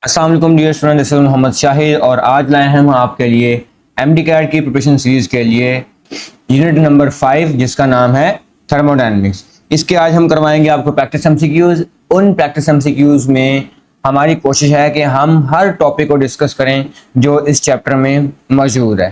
अस्सलाम वालेकुम dear student, this is Mohammad Shahid और आज लाए हैं हम आपके लिए एमडी कैट की प्रिपरेशन सीरीज के लिए यूनिट नंबर 5 जिसका नाम है थर्मोडायनेमिक्स। इसके आज हम करवाएंगे आपको प्रैक्टिस एमसीक्यूज। उन प्रैक्टिस एमसीक्यूज में हमारी कोशिश है कि हम हर टॉपिक को डिस्कस करें जो इस चैप्टर में मौजूद है,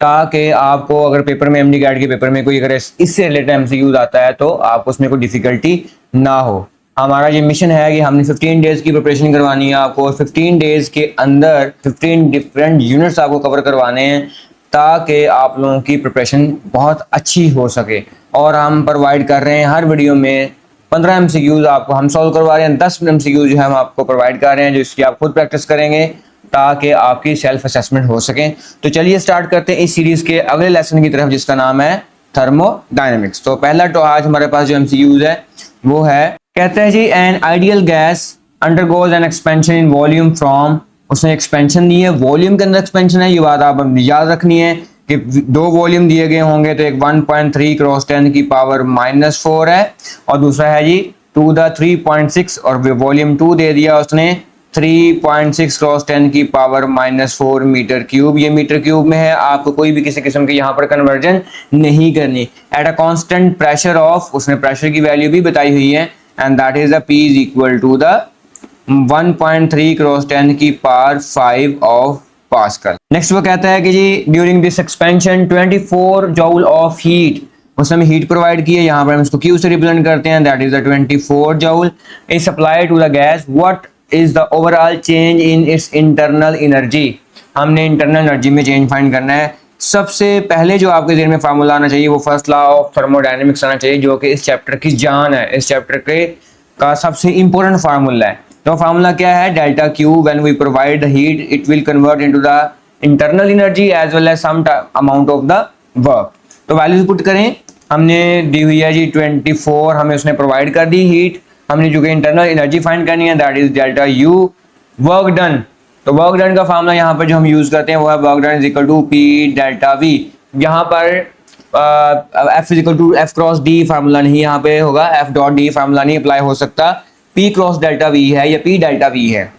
ताकि आपको अगर पेपर में एमडी कैट के पेपर में कोई अगर इससे रिलेटेड एमसीक्यूज आता है तो आपको उसमें कोई डिफिकल्टी ना हो। हमारा ये मिशन है कि हमने 15 डेज की प्रिपरेशन करवानी है आपको, और 15 डेज के अंदर 15 डिफरेंट यूनिट्स आपको कवर करवाने हैं ताकि आप लोगों की प्रिपरेशन बहुत अच्छी हो सके। और हम प्रोवाइड कर रहे हैं हर वीडियो में 15 एमसीक्यूज आपको हम सॉल्व करवा रहे हैं। 10 एमसीक्यूज जो है हम आपको प्रोवाइड कर रहे हैं, जिसकी आप खुद प्रैक्टिस करेंगे ताकि आपकी सेल्फ असेसमेंट हो सके। तो चलिए स्टार्ट करते हैं इस सीरीज के अगले लेसन की तरफ, जिसका नाम है थर्मोडायनेमिक्स। तो पहला तो आज हमारे पास जो एमसीक्यूज है वो है, कहते हैं जी an ideal gas undergoes an expansion in volume from, उसने एक्सपेंशन दी है, वॉल्यूम के अंदर एक्सपेंशन है। ये बात आप याद रखनी है कि दो वॉल्यूम दिए गए होंगे, तो एक 1.3 क्रॉस 10 की पावर -4 है और दूसरा है जी 2 द 3.6, और वॉल्यूम 2 दे दिया उसने 3.6 क्रॉस 10 की पावर -4 मीटर क्यूब। ये मीटर क्यूब में है, आपको कोई भी किसी किस्म की यहाँ पर कन्वर्जन नहीं करनी। At a constant pressure of, उसने प्रेशर की वैल्यू भी बताई हुई है, and that is the P is equal to the 1.3 cross 10 की पावर 5 of पास्कल। नेक्स्ट वो कहता है कि जी during this expansion 24 joule of heat, उसने हमें हीट प्रोवाइड की है, यहाँ पर हम इसको Q से रिप्रेजेंट करते हैं, that is the 24 joule is supplied to the gas. What is the overall change in its internal energy, हमने इंटरनल एनर्जी में चेंज फाइंड करना है। सबसे पहले जो आपके ज़हन में फार्मूला आना चाहिए वो फर्स्ट लॉ ऑफ थर्मोडायनेमिक्स आना चाहिए, जो कि इस चैप्टर की जान है, इस चैप्टर के का सबसे इंपॉर्टेंट फार्मूला है। तो फार्मूला क्या है? Delta Q, when we provide the heat it will convert into the internal energy as well as some amount of the work. तो वैल्यूज पुट करें, हमने दी हुई है जी 24, हमें उसने प्रोवाइड कर दी हीट, हमने जो कि इंटरनल एनर्जी फाइंड करनी है, that is delta U work done. तो वर्क डन का फार्मूला यहाँ पर जो हम यूज करते हैं वो है work done is equal to P delta V. यहाँ पर F is equal to F cross D formula नहीं यहाँ पे होगा, एफ डॉट डी फार्मूला नहीं अप्लाई हो सकता, पी क्रॉस डेल्टा वी है या पी डेल्टा वी है।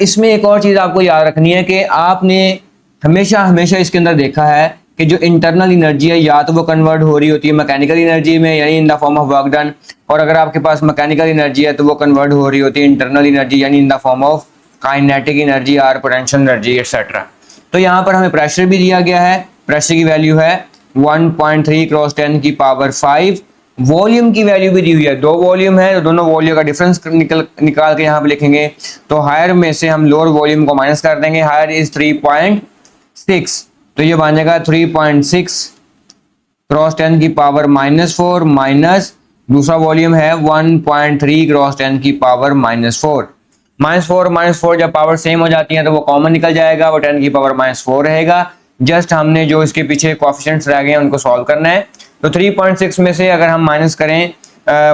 इसमें एक और चीज आपको याद रखनी है कि आपने हमेशा हमेशा इसके अंदर देखा है कि जो इंटरनल एनर्जी है या तो वो कन्वर्ट हो रही होती है मैकेनिकल एनर्जी में, यानी in the form of work done, और अगर आपके पास मैकेनिकल एनर्जी है तो वो कन्वर्ट हो रही होती है इंटरनल एनर्जी, यानी in the form of kinetic energy और पोटेंशियल एनर्जी एक्सेट्रा। तो यहाँ पर हमें प्रेशर भी दिया गया है, प्रेशर की वैल्यू है 1.3 क्रॉस 10 की पावर 5। वॉल्यूम की वैल्यू भी दी हुई है, दो वॉल्यूम है, तो दोनों वॉल्यूम का डिफरेंस निकाल के यहाँ पे लिखेंगे। तो हायर में से हम लोअर वॉल्यूम को माइनस कर देंगे, हायर इज 3.6, तो ये बन जाएगा 3.6 क्रॉस 10 की पावर -4 माइनस दूसरा वॉल्यूम है 1.3 क्रॉस 10 की पावर -4। -4 जब पावर सेम हो जाती है तो वो कॉमन निकल जाएगा, वो 10 की पावर -4 रहेगा। जस्ट हमने जो इसके पीछे कोएफिशिएंट्स रह गए हैं उनको सॉल्व करना है। तो 3.6 में से अगर हम माइनस करें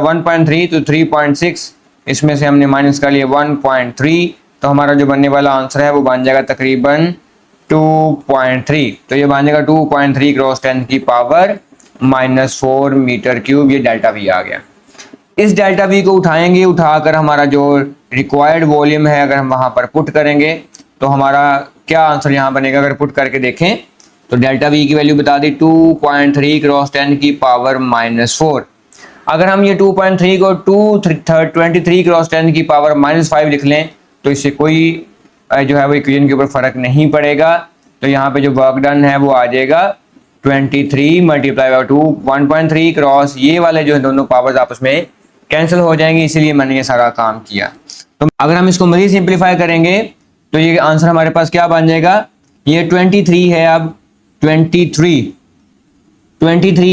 1.3, तो 3.6 इसमें से हमने माइनस कर लिया 1.3, तो हमारा जो बनने वाला आंसर है वो बन जाएगा तकरीबन 2.3। तो ये बन जाएगा 2.3 क्रॉस 10 की पावर -4 मीटर क्यूब। ये डेल्टा वी आ गया। इस डेल्टा वी को उठाएंगे, उठाकर हमारा जो रिक्वायर्ड वॉल्यूम है अगर हम वहां पर पुट करेंगे तो हमारा क्या आंसर यहाँ बनेगा। अगर पुट करके देखें तो डेल्टा वी की वैल्यू बता दी 2.3 क्रॉस 10 की पावर -4। अगर हम ये 2.3 को 23 क्रॉस 10 की पावर -5 लिख लें तो इससे कोई जो है वो इक्वेशन के ऊपर फर्क नहीं पड़ेगा। तो यहाँ पे जो वर्क डन है वो आ जाएगा 23 मल्टीप्लाई बाय 2, 1.3 क्रॉस, ये वाले जो है दोनों पावर्स आपस में कैंसिल हो जाएंगे, इसीलिए मैंने ये सारा काम किया। तो अगर हम इसको मज़ीद सिंप्लीफाई करेंगे तो ये आंसर हमारे पास क्या बन जाएगा, ये 23 है, अब 23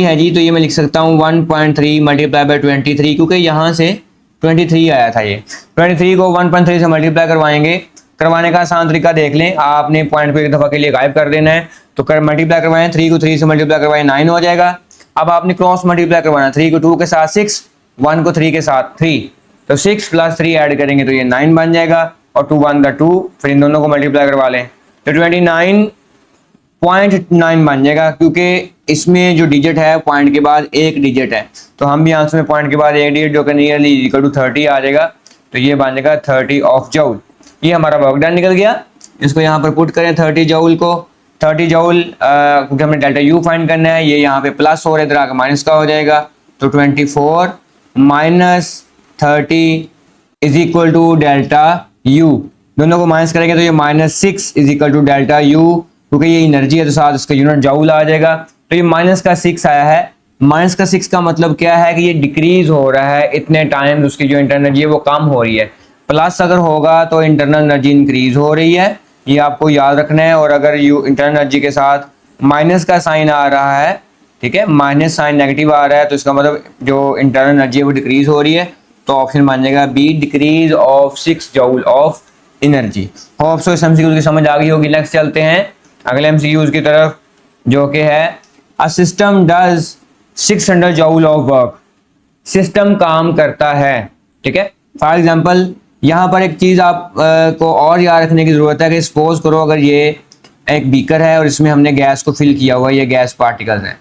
है जी, तो ये मैं लिख सकता हूँ 1.3 मल्टीप्लाई बाय 23, क्योंकि यहाँ से 23 आया था। ये 23 को 1.3 से मल्टीप्लाई करवाने का आसान तरीका देख लें, आपने पॉइंट को एक दफ़ा के लिए गायब कर देना है। तो कर मल्टीप्लाई करवाएं, 3 को 3 से मल्टीप्लाई करवाएं 9 हो जाएगा। अब आपने क्रॉस मल्टीप्लाई करवाना, 3 को 2 के साथ 6, 1 को 3 के साथ 3, तो 6 + 3 ऐड करेंगे तो ये 9 बन जाएगा, और 2 1 द 2, फिर इन दोनों को मल्टीप्लाई करवा लें तो 29.9 बन जाएगा, क्योंकि इसमें जो डिजिट है पॉइंट के बाद एक डिजिट है, तो हम भी आंसर में पॉइंट के बाद एक डिजिट जो कि नियरली इक्वल टू 30 आ जाएगा। तो ये बनेगा 30 ऑफ जूल। ये हमारा वर्क डन निकल गया। इसको यहाँ पर पुट करें 30 जूल को, 30 जूल क्योंकि हमें डेल्टा यू फाइंड करना है, ये यहाँ पे प्लस हो रहा है, इधर आकर माइनस का हो जाएगा। तो 24 minus 30 is equal to delta U. दोनों को माइनस करेंगे तो ये -6 is equal to delta U, क्योंकि ये एनर्जी है तो साथ इसका यूनिट जूल आ जाएगा। तो ये -6 आया है। -6 का मतलब क्या है कि ये डिक्रीज हो रहा है, इतने टाइम उसकी जो इंटरनल एनर्जी है वो कम हो रही है। प्लस अगर होगा तो इंटरनल एनर्जी इंक्रीज हो रही है, ये आपको याद रखना है। और अगर यू इंटरनल एनर्जी के साथ माइनस का साइन आ रहा है, ठीक है, माइनस साइन नेगेटिव आ रहा है, तो इसका मतलब जो इंटरनल एनर्जी है वो डिक्रीज हो रही है। तो ऑप्शन मान जाएगा B, decrease of 6 joule of energy. Hope so इस एमसीक्यू की समझ आ गई होगी। नेक्स्ट चलते हैं अगले एमसीक्यूज की तरफ, जो कि है a system does 600 joule of work. System काम करता है, ठीक है। फॉर एग्जांपल यहाँ पर एक चीज आप को और याद रखने की जरूरत है कि सपोज करो अगर ये एक बीकर है और इसमें हमने गैस को फिल किया हुआ है, ये गैस पार्टिकल्स हैं।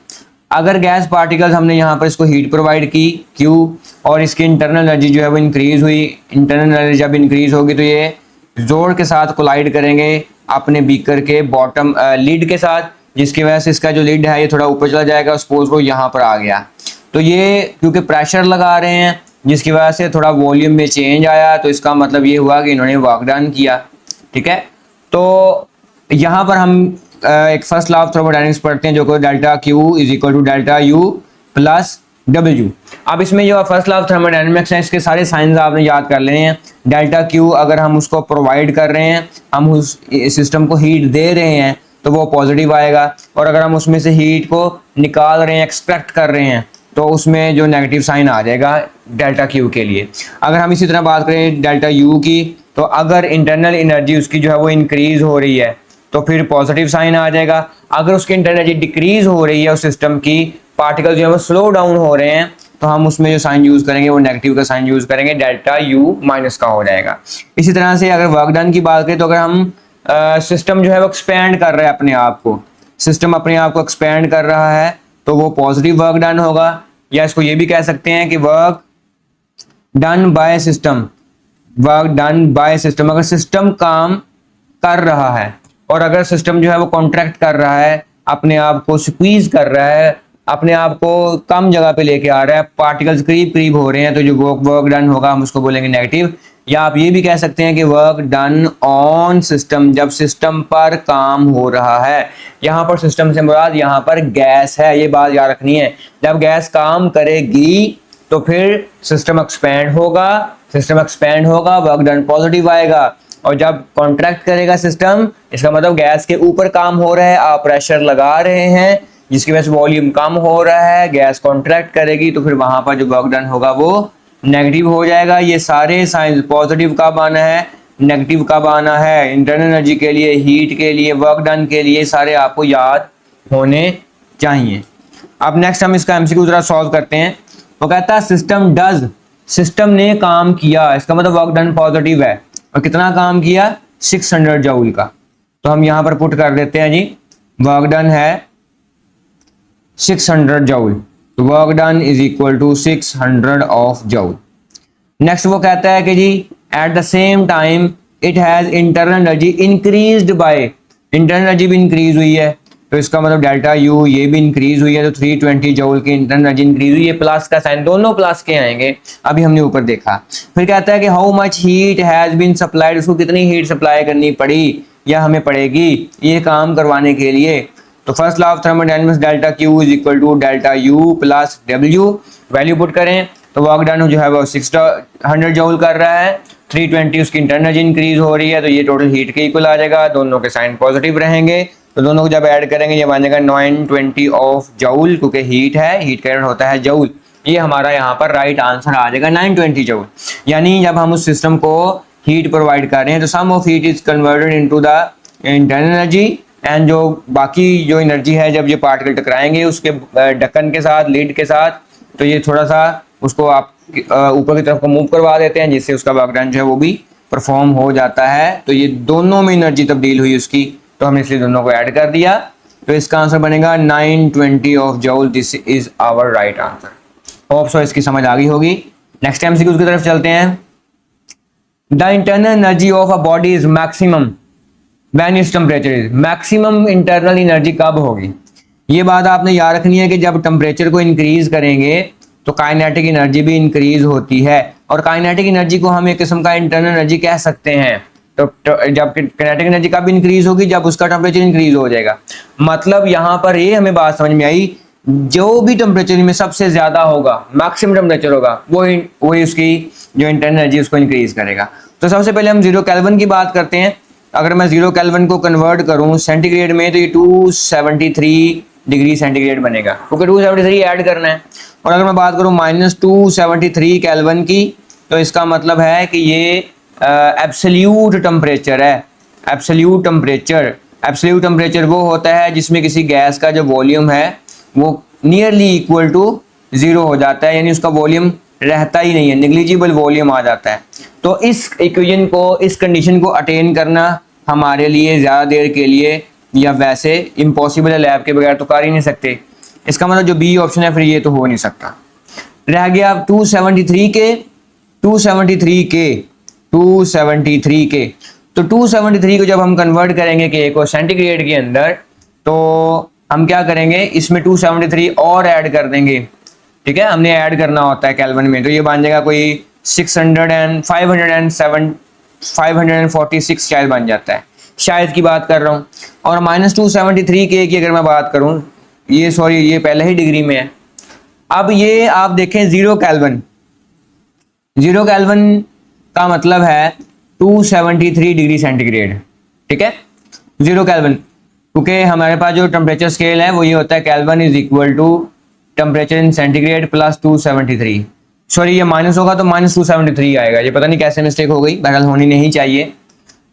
अगर गैस पार्टिकल्स हमने यहाँ पर इसको हीट प्रोवाइड की क्यू, और इसकी इंटरनल एनर्जी जो है वो इंक्रीज हुई। इंटरनल एनर्जी जब इंक्रीज होगी तो ये जोर के साथ कोलाइड करेंगे अपने बीकर के बॉटम लिड के साथ, जिसकी वजह से इसका जो लिड है ये थोड़ा ऊपर चला जाएगा। सपोज को यहाँ पर आ गया, तो ये क्योंकि प्रेशर लगा रहे हैं जिसकी वजह से थोड़ा वॉल्यूम में चेंज आया, तो इसका मतलब ये हुआ कि इन्होंने वर्क डन किया, ठीक है। तो यहाँ पर हम एक फर्स्ट लॉ ऑफ थर्मोडायनेमिक्स पढ़ते हैं, जो कि delta Q is equal to delta U plus W. अब इसमें जो फर्स्ट लॉ ऑफ थर्मोडायनेमिक्स है, इसके सारे साइंस आपने याद कर लेने हैं। डेल्टा क्यू अगर हम उसको प्रोवाइड कर रहे हैं, हम उस सिस्टम को हीट दे रहे हैं, तो वो पॉजिटिव आएगा। और अगर हम उसमें से हीट को निकाल रहे हैं, एक्सट्रैक्ट कर रहे हैं, तो उसमें जो नेगेटिव साइन आ जाएगा डेल्टा क्यू के लिए। अगर हम इसी तरह बात करें डेल्टा यू की, तो अगर इंटरनल एनर्जी उसकी जो है वो इंक्रीज हो रही है तो फिर पॉजिटिव साइन आ जाएगा। अगर उसकी इंटरनल एनर्जी डिक्रीज हो रही है, उस सिस्टम की पार्टिकल जो है वो स्लो डाउन हो रहे हैं, तो हम उसमें जो साइन यूज करेंगे वो नेगेटिव का साइन यूज करेंगे, डेल्टा यू माइनस का हो जाएगा। इसी तरह से अगर वर्क डन की बात करें, तो अगर हम सिस्टम जो है वो एक्सपेंड कर रहे हैं अपने आप को, सिस्टम अपने आप को एक्सपेंड कर रहा है, तो वो पॉजिटिव वर्क डन होगा। या इसको ये भी कह सकते हैं कि work done by system, work done by system. अगर सिस्टम काम कर रहा है और अगर सिस्टम जो है वो कॉन्ट्रैक्ट कर रहा है, अपने आप को स्क्वीज कर रहा है, अपने आप को कम जगह पे लेके आ रहा है, पार्टिकल्स करीब करीब हो रहे हैं, तो जो वर्क डन होगा हम उसको बोलेंगे नेगेटिव। या आप ये भी कह सकते हैं कि वर्क डन ऑन सिस्टम, जब सिस्टम पर काम हो रहा है। यहाँ पर सिस्टम से मुराद यहाँ पर गैस है, ये बात याद रखनी है। जब गैस काम करेगी तो फिर सिस्टम एक्सपेंड होगा, सिस्टम एक्सपेंड होगा, वर्क डन पॉजिटिव आएगा। और जब कॉन्ट्रैक्ट करेगा सिस्टम, इसका मतलब गैस के ऊपर काम हो रहा है, आप प्रेशर लगा रहे हैं, जिसकी वजह से वॉल्यूम कम हो रहा है, गैस कॉन्ट्रैक्ट करेगी, तो फिर वहां पर जो वर्क डन होगा वो नेगेटिव हो जाएगा। ये सारे साइंस पॉजिटिव कब आना है, नेगेटिव कब आना है, इंटरनल एनर्जी के लिए, हीट के लिए, वर्क डन के लिए, सारे आपको याद होने चाहिए। अब नेक्स्ट हम इसका एमसीक्यू जरा सॉल्व करते हैं। वो कहता है सिस्टम डज, सिस्टम ने काम किया, इसका मतलब वर्क डन पॉजिटिव है। और कितना काम किया, 600 जूल का। तो हम यहां पर पुट कर देते हैं जी, वर्क डन है 600 joule, work done is equal to 600 of joule. Next वो कहता है कि जी at the same time it has internal energy increased by, internal energy भी इंक्रीज हुई है, तो इसका मतलब डेल्टा यू ये भी इंक्रीज हुई है, तो 320 जूल की इंटरनल एनर्जी इंक्रीज हुई है। प्लस का साइन, दोनों प्लस के आएंगे, अभी हमने ऊपर देखा। फिर कहता है कि how much heat has been supplied, उसको कितनी हीट सप्लाई करनी पड़ी या हमें पड़ेगी ये काम करवाने के लिए। तो first law of thermodynamics delta Q is equal to delta U plus W. Value put करें तो वर्क डन जो है वो 600 जूल कर रहा है, 320 उसकी इंटरनल एनर्जी इंक्रीज हो रही है, तो ये टोटल हीट के इक्वल आ जाएगा। दोनों के साइन पॉजिटिव रहेंगे, तो दोनों को जब ऐड करेंगे ये बन जाएगा 920 ऑफ जूल, क्योंकि हीट है, हीट का यूनिट होता है जूल। ये हमारा यहाँ पर राइट आंसर आ जाएगा 920 जूल। यानी जब हम उस सिस्टम को हीट प्रोवाइड कर रहे हैं, तो some of heat is converted into the internal energy, and जो बाकी जो एनर्जी है जब ये पार्टिकल टकराएंगे उसके ढक्कन के साथ, लीड के साथ, तो ये थोड़ा सा उसको आप ऊपर की तरफ को मूव करवा देते हैं, जिससे उसका वर्क डन जो है वो भी परफॉर्म हो जाता है। तो ये दोनों में एनर्जी तब्दील हुई उसकी, तो हमने इसलिए दोनों को ऐड कर दिया। तो इसका आंसर बनेगा 920 of joule. This is our right answer. Hope so इसकी समझ आ गई होगी। नेक्स्ट एमसीक्यू की तरफ चलते हैं। The internal energy of a body is maximum when its temperature is, maximum internal energy कब होगी? ये बात आपने याद रखनी है कि जब टेम्परेचर को इंक्रीज करेंगे तो काइनेटिक एनर्जी भी इंक्रीज होती है, और काइनेटिक एनर्जी को हम एक किस्म का इंटरनल एनर्जी कह सकते हैं। तो जब काइनेटिक एनर्जी कब इंक्रीज होगी? जब उसका टेम्परेचर इंक्रीज हो जाएगा। मतलब यहाँ पर ये हमें बात समझ में आई, जो भी टेम्परेचर में सबसे ज्यादा होगा, मैक्सिमम टेम्परेचर होगा, वही उसकी जो इंटरनल एनर्जी उसको इंक्रीज करेगा। तो सबसे पहले हम 0 केल्विन की बात करते हैं। अगर मैं 0 केल्विन को कन्वर्ट करूं सेंटीग्रेड में तो ये 273 डिग्री सेंटीग्रेड बनेगा, क्योंकि 273 ऐड करना है। और अगर मैं बात करूं -273 केल्विन की, तो इसका मतलब है कि ये एब्सोल्यूट टेम्परेचर है। एब्सोल्यूट टेम्परेचर वो होता है जिसमें किसी गैस का जो वॉल्यूम है वो नियरली इक्वल टू 0 हो जाता है, यानी उसका वॉल्यूम रहता ही नहीं है, निग्लिजिबल वॉल्यूम आ जाता है। तो इस इक्वेशन को, इस कंडीशन को अटेन करना हमारे लिए ज़्यादा देर के लिए या वैसे इम्पॉसिबल है, लैब के बगैर तो कर ही नहीं सकते। इसका मतलब जो बी ऑप्शन है फिर ये तो हो नहीं सकता। रह गया 273 के, तो 273 को जब हम कन्वर्ट करेंगे के को सेंटीग्रेड के अंदर, तो हम क्या करेंगे, इसमें 273 और ऐड कर देंगे। ठीक है, हमने ऐड करना होता है केल्विन में, तो ये बन जाएगा कोई 546 शायद बन जाता है, शायद की बात कर रहा हूँ। और -273 के की अगर मैं बात करूँ, ये सॉरी ये पहले ही डिग्री में है। अब ये आप देखें 0 केल्विन का मतलब है 273 डिग्री सेंटीग्रेड। ठीक है, 0 केल्विन, क्योंकि हमारे पास जो टेम्परेचर स्केल है वो ये होता है kelvin is equal to temperature in centigrade plus 273। Sorry ये माइनस होगा तो -273 आएगा, ये पता नहीं कैसे मिस्टेक हो गई, बहरहाल होनी नहीं चाहिए।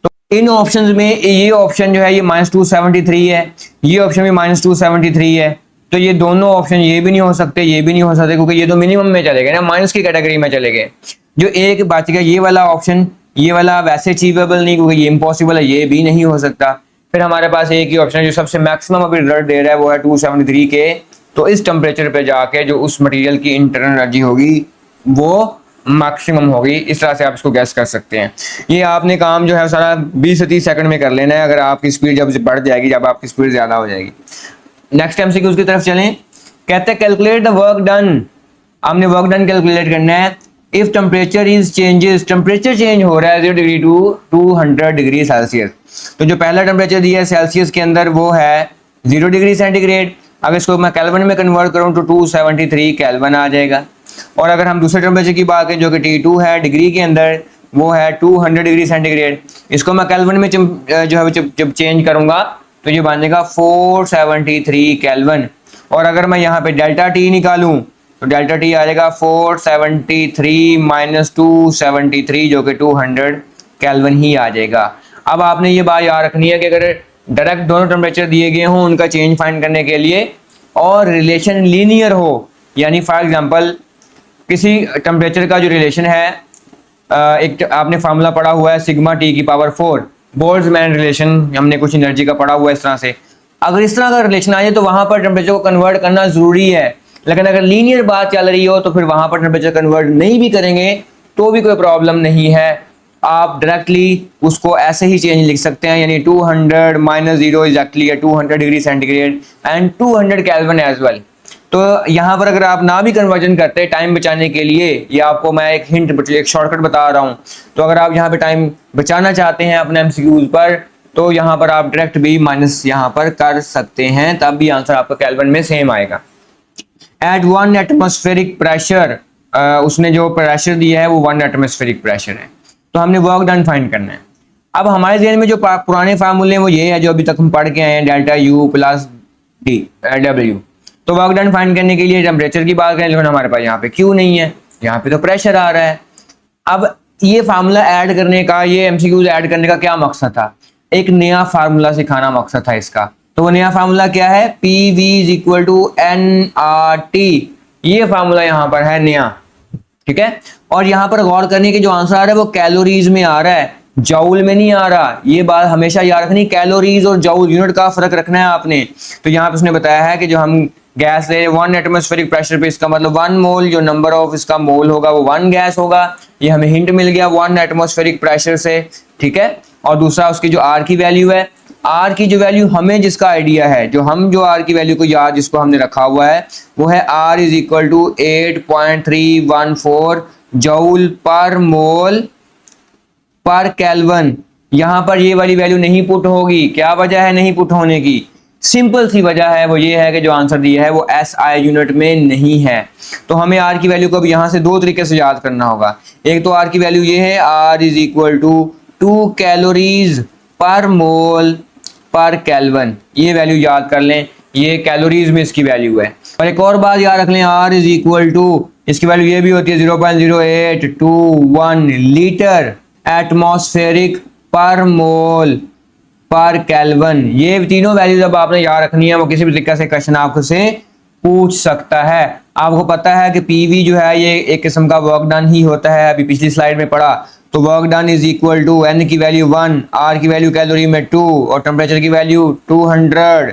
तो इन ऑप्शंस में ये ऑप्शन जो है ये -273 है, ये ऑप्शन भी -273 है। तो ये दोनों ऑप्शन ये भी नहीं हो सकते, ये भी नहीं हो सकते, क्योंकि ये तो मिनिमम में चले गए ना, माइनस की कैटेगरी में चले गए। जो एक बच गया ये वाला ऑप्शन, ये वाला वैसे अचीवेबल नहीं, क्योंकि ये इम्पॉसिबल है, ये भी नहीं हो सकता। फिर हमारे पास एक ही ऑप्शन है जो सबसे मैक्सिमम अभी रिजल्ट दे रहा है, वो है 273 के। तो इस टेम्परेचर पे जाके जो उस मटेरियल की इंटरनल एनर्जी होगी वो मैक्सिमम होगी। इस तरह से आप इसको गैस कर सकते हैं। ये आपने काम जो है सारा 20 से 30 सेकंड में कर लेना है, अगर आपकी स्पीड जब बढ़ जाएगी, जब आपकी स्पीड ज़्यादा हो जाएगी। नेक्स्ट एमसीक्यू की तरफ चलें। कहते हैं कैलकुलेट द वर्क डन। हमने वर्क डन कैलकुलेट करना है। If temperature is changes, temperature change हो रहा है 0 डिग्री टू 200 डिग्री सेल्सियस। तो जो पहला टेम्परेचर दिया है सेल्सियस के अंदर वो है 0 डिग्री सेंटीग्रेड। अगर इसको मैं केल्विन में कन्वर्ट करूं तो 273 केल्विन आ जाएगा। और अगर हम दूसरे टेम्परेचर की बात करें जो कि T2 है डिग्री के अंदर, वो है 200 डिग्री सेंटीग्रेड। इसको मैं केल्विन में जो है जब चेंज करूंगा तो ये बन जाएगा 473 केल्विन। और अगर मैं यहाँ पे डेल्टा टी निकालूं तो डेल्टा टी आ जाएगा 473 माइनस 273 जो कि 200 केल्विन ही आ जाएगा। अब आपने ये बात याद रखनी है कि अगर डायरेक्ट दोनों टेम्परेचर दिए गए हों उनका चेंज फाइंड करने के लिए और रिलेशन लीनियर हो, यानी फॉर एग्जांपल किसी टेम्परेचर का जो रिलेशन है, एक आपने फार्मूला पढ़ा हुआ है सिग्मा टी की पावर 4 बोल्ट्जमैन रिलेशन, हमने कुछ एनर्जी का पढ़ा हुआ है इस तरह से। अगर इस तरह का रिलेशन आ जाए तो वहां पर टेम्परेचर को कन्वर्ट करना जरूरी है। लेकिन अगर लीनियर बात चल रही हो तो फिर वहां पर टेम्परेचर कन्वर्ट नहीं भी करेंगे तो भी कोई प्रॉब्लम नहीं है। आप डायरेक्टली उसको ऐसे ही चेंज लिख सकते हैं, यानी 200 माइनस 0 एग्जैक्टली है 200 degree centigrade and 200 kelvin as well. तो यहाँ पर अगर आप ना भी कन्वर्जन करते टाइम बचाने के लिए, ये आपको मैं एक हिंट, एक शॉर्टकट बता रहा हूँ, तो अगर आप यहाँ पे टाइम बचाना चाहते हैं अपने एमसीक्यूज पर तो यहाँ पर आप डायरेक्ट भी माइनस यहाँ पर कर सकते हैं, तब भी आंसर आपका केल्विन में सेम आएगा। एट 1 एटमॉस्फेरिक प्रेशर, उसने जो प्रेशर दिया है वो 1 एटमॉस्फेरिक प्रेशर है। तो हमने वर्क डन फाइंड करना है। अब हमारे ज़हन में जो पुराने फार्मूले हैं वो ये है जो अभी तक हम पढ़ के आए हैं, delta U plus D W. तो वर्क डन फाइंड करने के लिए टेम्परेचर की बात करें, लेकिन हमारे पास यहाँ पे क्यू नहीं है, यहाँ पे तो प्रेशर आ रहा है। अब ये फार्मूला ऐड करने का, ये एमसीक्यूज ऐड करने का क्या मकसद था? एक नया फार्मूला सिखाना मकसद था इसका। तो वो नया फार्मूला क्या है? P V is equal to N R T. ये फार्मूला यहाँ पर है नया, ठीक है। और यहाँ पर गौर करने की जो आंसर आ रहा है वो कैलोरीज में आ रहा है, जाउल में नहीं आ रहा। ये बात हमेशा याद रखनी, कैलोरीज और जाउल यूनिट का फर्क रखना है आपने। तो यहाँ पे उसने बताया है कि जो हम गैस ले 1 एटमॉस्फेरिक प्रेशर पे, इसका मतलब 1 मोल जो नंबर ऑफ इसका मोल होगा वो 1 गैस होगा। ये हमें हिंट मिल गया 1 एटमॉस्फेरिक प्रेशर से, ठीक है। और दूसरा उसकी जो आर की वैल्यू है, आर की जो वैल्यू हमें जिसका आइडिया है, जो आर की वैल्यू को याद जिसको हमने रखा हुआ है वो है R is equal to 8.314 joule per mole पर केल्विन। यहां पर ये वाली वैल्यू नहीं पुट होगी। क्या वजह है नहीं पुट होने की? सिंपल सी वजह है, वो ये है कि जो आंसर दिया है वो एसआई यूनिट में नहीं है। तो हमें आर की वैल्यू को अब यहां से दो तरीके से याद करना होगा। एक तो आर की वैल्यू ये है, R is equal to 2 calories per mole पर केल्विन। ये वैल्यू याद कर लें, ये कैलोरीज में इसकी वैल्यू है। और एक और बात याद रख लें, आर इज इक्वल टू, इसकी वैल्यू ये भी होती है 0.0821 लीटर एटमॉस्फेरिक पर मोल पर केल्विन। ये तीनों वैल्यूज अब आपने याद रखनी है, वो किसी भी तरीके से क्वेश्चन आपसे पूछ सकता है। आपको पता है कि पीवी जो है ये एक किस्म का वर्क डन ही होता है, अभी पिछली स्लाइड में पढ़ा। तो work done is equal to N की वैल्यू 1, आर की वैल्यू कैलोरी में 2 और टेम्परेचर की वैल्यू 200।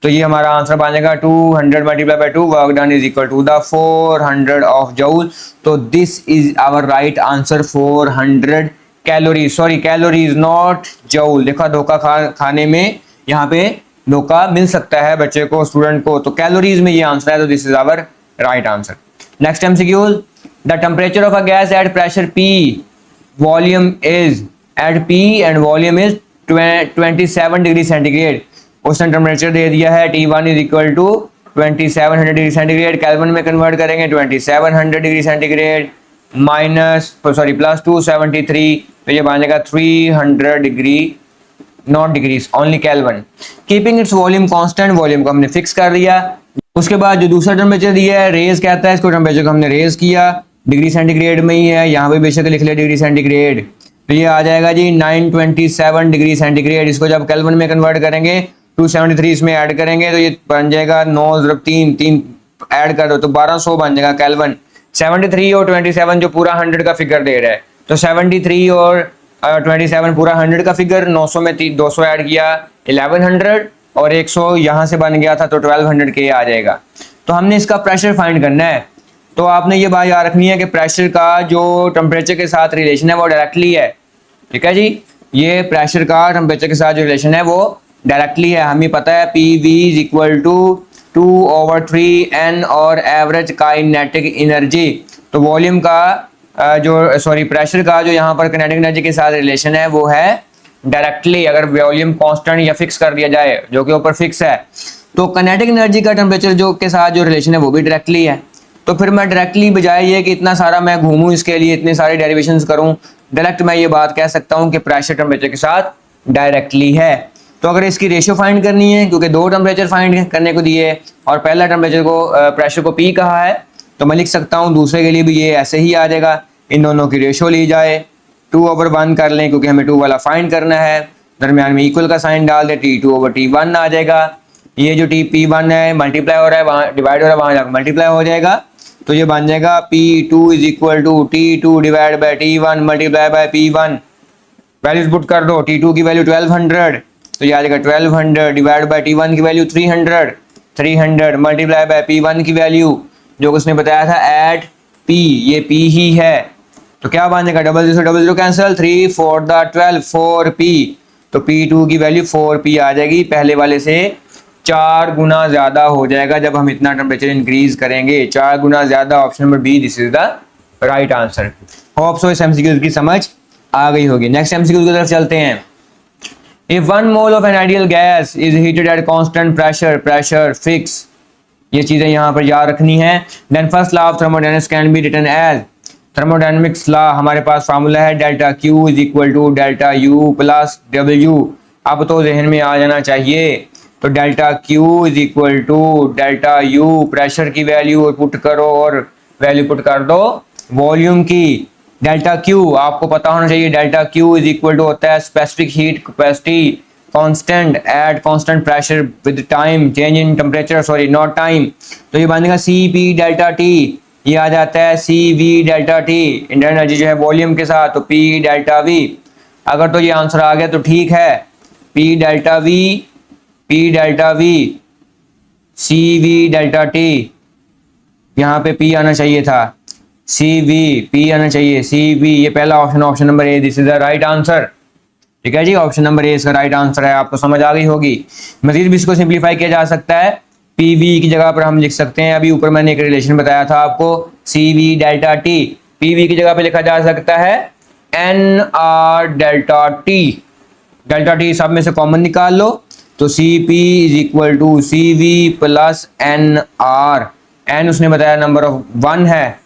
तो ये हमारा आंसर बनेगा 200 multiply by 2, work done is equal to the 400 of joule. तो this is our right answer 400 calories, sorry calories not joule. देखा धोखा खाने में यहाँ पे धोखा मिल सकता है बच्चे को, स्टूडेंट को। तो कैलोरीज में ये आंसर है, तो this is our right answer. Next MCQ, the temperature of a gas at pressure P, volume is at P and volume is 27 degree centigrade. उसने टेम्परेचर दे दिया है T1 is equal to 2700 degree centigrade, kelvin में convert करेंगे 2700 degree centigrade minus sorry plus 273, तो ये बन जाएगा 300 degree, not degrees only kelvin. Keeping its volume constant, volume को हमने फिक्स कर दिया। उसके बाद जो दूसरा टेम्परेचर दिया है रेज कहता है, इसको टेम्परेचर को हमने रेज किया, डिग्री सेंटीग्रेड में ही है, यहाँ पे बेशक लिख लिया डिग्री सेंटीग्रेड। तो ये आ जाएगा जी 927 डिग्री सेंटीग्रेड। इसको जब केल्विन में कन्वर्ट करेंगे 273 इसमें ऐड करेंगे तो ये बन जाएगा 9 ऐड कर दो तो 1200 बन जाएगा केल्विन। 73 और 27 जो पूरा 100 का फिगर दे रहा है, तो 73 और 27 पूरा 100 का फिगर, 900 में 200 ऐड किया 1100 और 100 यहाँ से बन गया था तो 1200 के आ जाएगा। तो हमने इसका प्रेशर फाइंड करना है। तो आपने ये बात याद रखनी है कि प्रेशर का जो टेम्परेचर के साथ रिलेशन है वो डायरेक्टली है, ठीक है जी। ये प्रेशर का टेम्परेचर के साथ जो रिलेशन है वो डायरेक्टली है। हमें पता है P V is equal to 2/3 n और एवरेज काइनेटिक एनर्जी। तो वॉल्यूम का जो सॉरी प्रेशर का जो यहाँ पर काइनेटिक एनर्जी के साथ रिलेशन है वो है डायरेक्टली। अगर वॉल्यूम कांस्टेंट या फिक्स कर दिया जाए, जो कि ऊपर फिक्स है, तो काइनेटिक एनर्जी का टेम्परेचर जो के साथ जो रिलेशन है वो भी डायरेक्टली है। तो फिर मैं डायरेक्टली बजाय ये कि इतना सारा मैं घूमूं इसके लिए, इतने सारे डेरिवेशंस करूं, डायरेक्ट मैं ये बात कह सकता हूं कि प्रेशर टेम्परेचर के साथ डायरेक्टली है। तो अगर इसकी रेशियो फाइंड करनी है, क्योंकि दो टेम्परेचर फाइंड करने को दिए और पहला टेम्परेचर को प्रेशर को P कहा है, तो मैं लिख सकता हूँ दूसरे के लिए भी ये ऐसे ही आ जाएगा। इन दोनों की रेशियो ली जाए 2/1 कर लें, क्योंकि हमें 2 वाला फाइंड करना है। दरमियान में इक्वल का साइन डाल दे, T2/T1 आ जाएगा। ये जो P1 है मल्टीप्लाई हो रहा है, वहाँ डिवाइड हो रहा है, वहाँ जाकर मल्टीप्लाई हो जाएगा। तो ये बन जाएगा P2 is equal to T2 divide by T1 multiply by P1। Values put कर दो, T2 की वैल्यू 1200, तो ये आ जाएगा 1200 डिवाइड बाई T1 की वैल्यू 300 मल्टीप्लाई बाई P1 की वैल्यू जो उसने बताया था एट P, ये P ही है। तो क्या बन जाएगा, 00 कैंसिल, 3 4 12 4P। तो P2 की वैल्यू 4P आ जाएगी, पहले वाले से 4 गुना ज्यादा हो जाएगा जब हम इतना टेम्परेचर इंक्रीज करेंगे, 4 गुना ज्यादा। Option number B, this is the right answer. Hope so इस एमसीक्यू की समझ आ गई होगी। नेक्स्ट एमसीक्यू की तरफ चलते हैं। If 1 mole of an ideal gas is heated at constant pressure fix, ये चीजें यहाँ पर याद रखनी है। Then first law of thermodynamics can be written as, thermodynamics law हमारे पास फार्मूला है delta Q is equal to delta U plus W। अब तो जहन में आ जाना चाहिए। तो delta Q is equal to delta U, pressure की वैल्यू पुट करो और वैल्यू पुट कर दो वॉल्यूम की। डेल्टा Q आपको पता होना चाहिए, delta Q is equal to होता है specific heat capacity constant at constant pressure with time change in temperature, sorry not time. तो ये बनेगा CP डेल्टा T, ये आ जाता है CV delta T, internal energy जो है वॉल्यूम के साथ, तो P डेल्टा V। अगर तो ये आंसर आ गया तो ठीक है, P डेल्टा V सी वी डेल्टा टी, यहाँ पे पी आना चाहिए था, सी वी पी आना चाहिए, सी वी, ये पहला option, option number A, this is the right answer. ठीक है जी, ऑप्शन नंबर ए इसका राइट आंसर है, आपको समझ आ गई होगी। मजीद भी इसको सिंप्लीफाई किया जा सकता है, पी वी की जगह पर हम लिख सकते हैं, अभी ऊपर मैंने एक रिलेशन बताया था आपको, C V delta T, P V की जगह पे लिखा जा सकता है N R delta T, delta T सब में से कॉमन निकाल लो, तो C P is equal to C V plus N R, N उसने बताया नंबर ऑफ 1 है,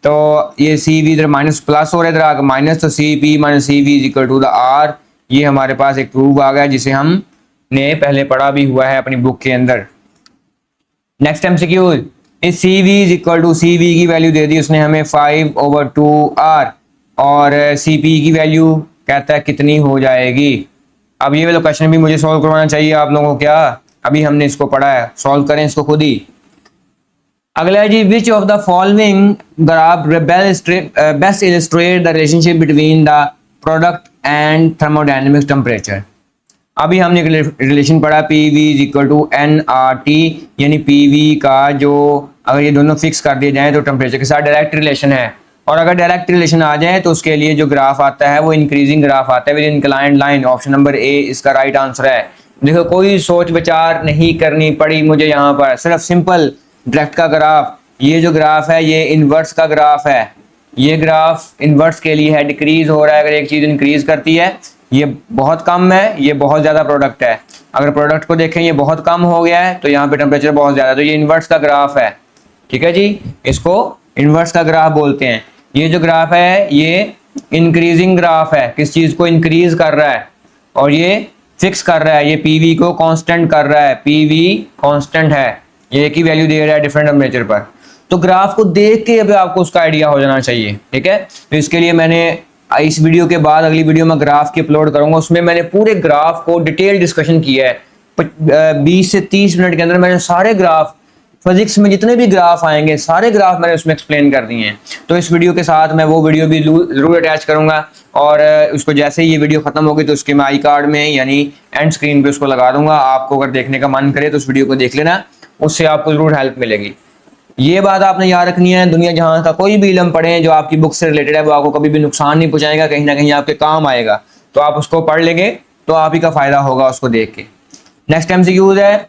तो ये सी वी इधर माइनस प्लस हो रहा है, इधर आगे माइनस, तो C P minus C V is equal to the are, ये हमारे पास एक प्रूफ आ गया जिसे हमने पहले पढ़ा भी हुआ है अपनी बुक के अंदर। नेक्स्ट एमसीक्यू, इस C V is equal to, C V की वैल्यू दे दी उसने हमें 5/2r, और सी पी की वैल्यू कहता है कितनी हो जाएगी। अब ये वाला क्वेश्चन भी मुझे सॉल्व करवाना चाहिए आप लोगों को, क्या अभी हमने इसको पढ़ा है, सॉल्व करें इसको खुद ही। अगला है जी, which of the following graph best illustrate the relationship between the product and thermodynamics temperature. अभी हमने एक रिलेशन पढ़ा, P V is equal to N R T, यानी पी वी का जो अगर ये दोनों फिक्स कर दिए जाएं तो टेम्परेचर के साथ डायरेक्ट रिलेशन है, और अगर डायरेक्ट रिलेशन आ जाए तो उसके लिए जो ग्राफ आता है वो इंक्रीजिंग ग्राफ आता है with inclined line, option number A इसका राइट आंसर है। देखो कोई सोच विचार नहीं करनी पड़ी मुझे यहाँ पर, सिर्फ सिंपल डायरेक्ट का ग्राफ, ये जो ग्राफ है ये इनवर्स का ग्राफ है, ये ग्राफ इनवर्स के लिए है, डिक्रीज हो रहा है, अगर एक चीज इंक्रीज करती है, ये बहुत कम है, ये बहुत ज्यादा प्रोडक्ट है, अगर प्रोडक्ट को देखें ये बहुत कम हो गया है तो यहाँ पे टेम्परेचर बहुत ज्यादा, तो ये इनवर्स का ग्राफ है। ठीक है जी, इसको इनवर्स का ग्राफ बोलते हैं। ये जो ग्राफ है ये इंक्रीजिंग ग्राफ है, किस चीज को इंक्रीज कर रहा है, और ये फिक्स कर रहा है, ये पीवी को कांस्टेंट कर रहा है, पीवी कांस्टेंट है, ये एक ही वैल्यू दे रहा है डिफरेंट टेम्परेचर पर। तो ग्राफ को देख के अभी आपको उसका आइडिया हो जाना चाहिए। ठीक है, तो इसके लिए मैंने इस वीडियो के बाद अगली वीडियो में ग्राफ की अपलोड करूंगा, उसमें मैंने पूरे ग्राफ को डिटेल डिस्कशन किया है, 20 से 30 मिनट के अंदर मैंने सारे ग्राफ, फिजिक्स में जितने भी ग्राफ आएंगे सारे ग्राफ मैंने उसमें एक्सप्लेन कर दिए हैं। तो इस वीडियो के साथ मैं वो वीडियो भी जरूर अटैच करूंगा, और उसको जैसे ही ये वीडियो खत्म होगी तो उसके मैं आई कार्ड में यानी एंड स्क्रीन पे उसको लगा दूंगा, आपको अगर देखने का मन करे तो उस वीडियो को देख लेना, उससे आपको जरूर हेल्प मिलेगी। ये बात आपने याद रखनी है, दुनिया जहां का कोई भी इल्म पढ़ें जो आपकी बुक से रिलेटेड है वो आपको कभी भी नुकसान नहीं पहुंचाएगा, कहीं ना कहीं आपके काम आएगा, तो आप उसको पढ़ लेंगे तो आप ही का फायदा होगा उसको देख के। नेक्स्ट एमसीक्यूज है,